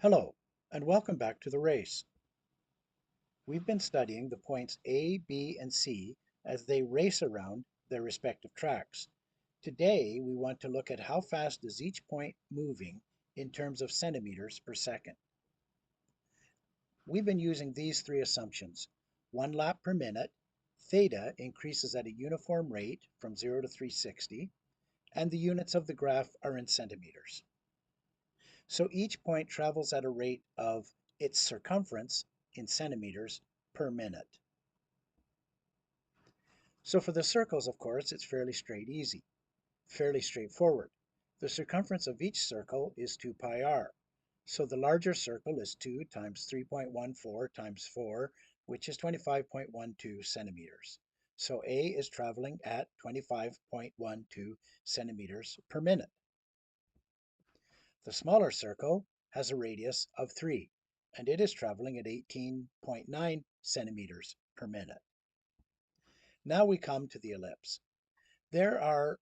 Hello, and welcome back to the race. We've been studying the points A, B, and C as they race around their respective tracks. Today, we want to look at how fast is each point moving in terms of centimeters per second. We've been using these three assumptions. 1 lap per minute, theta increases at a uniform rate from 0 to 360, and the units of the graph are in centimeters. So each point travels at a rate of its circumference in centimeters per minute. So for the circles, of course, it's fairly straightforward. The circumference of each circle is 2 pi r. So the larger circle is 2 times 3.14 times 4, which is 25.12 centimeters. So A is traveling at 25.12 centimeters per minute. The smaller circle has a radius of 3, and it is traveling at 18.9 centimeters per minute. Now we come to the ellipse. There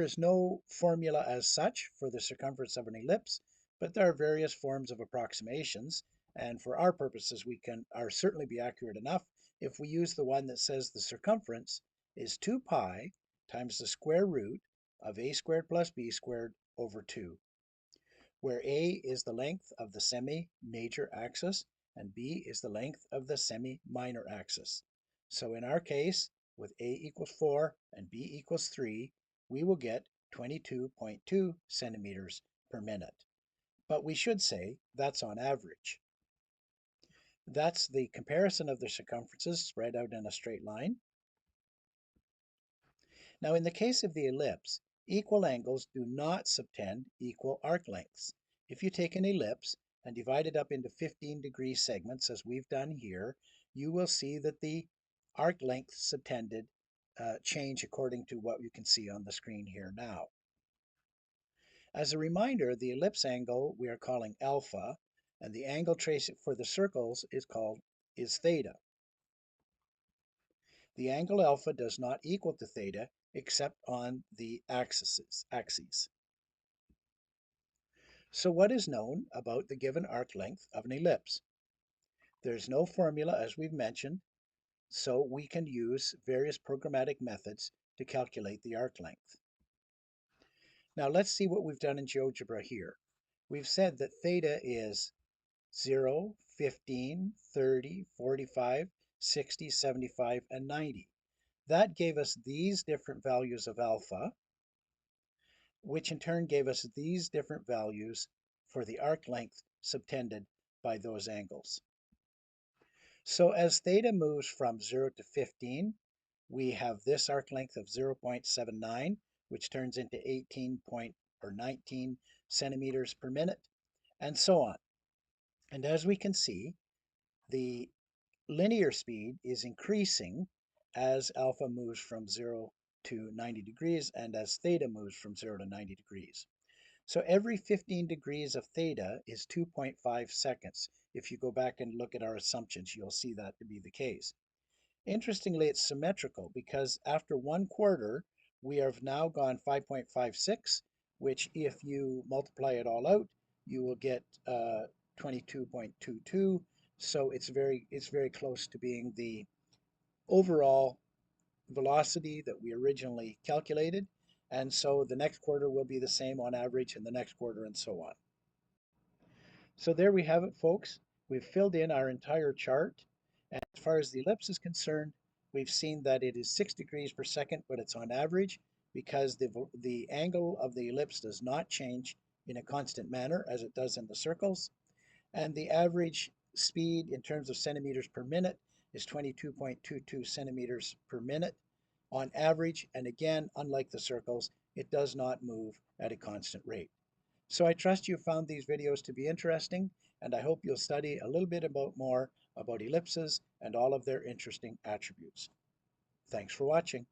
is no formula as such for the circumference of an ellipse, but there are various forms of approximations, and for our purposes we can certainly be accurate enough if we use the one that says the circumference is 2 pi times the square root of a squared plus b squared over 2, where a is the length of the semi-major axis and b is the length of the semi-minor axis. So in our case, with a equals 4 and b equals 3, we will get 22.2 centimeters per minute. But we should say that's on average. That's the comparison of the circumferences spread out in a straight line. Now in the case of the ellipse, equal angles do not subtend equal arc lengths. If you take an ellipse and divide it up into 15-degree segments, as we've done here, you will see that the arc length subtended change according to what you can see on the screen here now. As a reminder, the ellipse angle we are calling alpha, and the angle trace for the circles is theta. The angle alpha does not equal to theta except on the axes. So what is known about the given arc length of an ellipse? There's no formula, as we've mentioned, so we can use various programmatic methods to calculate the arc length. Now let's see what we've done in GeoGebra here. We've said that theta is 0, 15, 30, 45, 60, 75, and 90. That gave us these different values of alpha, which in turn gave us these different values for the arc length subtended by those angles. So as theta moves from 0 to 15, we have this arc length of 0.79, which turns into 19 centimeters per minute, and so on. And as we can see, the linear speed is increasing as alpha moves from 0 to 90 degrees and as theta moves from 0 to 90 degrees. So every 15 degrees of theta is 2.5 seconds. If you go back and look at our assumptions, you'll see that to be the case. Interestingly, it's symmetrical because after 1/4, we have now gone 5.56, which if you multiply it all out, you will get 22.22. So it's very close to being the overall velocity that we originally calculated. And so the next quarter will be the same on average, and the next quarter, and so on. So there we have it, folks. We've filled in our entire chart. And as far as the ellipse is concerned, we've seen that it is 6 degrees per second, but it's on average because the angle of the ellipse does not change in a constant manner as it does in the circles. And the average speed in terms of centimeters per minute is 22.22 centimeters per minute on average. And again, unlike the circles, it does not move at a constant rate. So I trust you found these videos to be interesting, and I hope you'll study a little bit more about ellipses and all of their interesting attributes. Thanks for watching.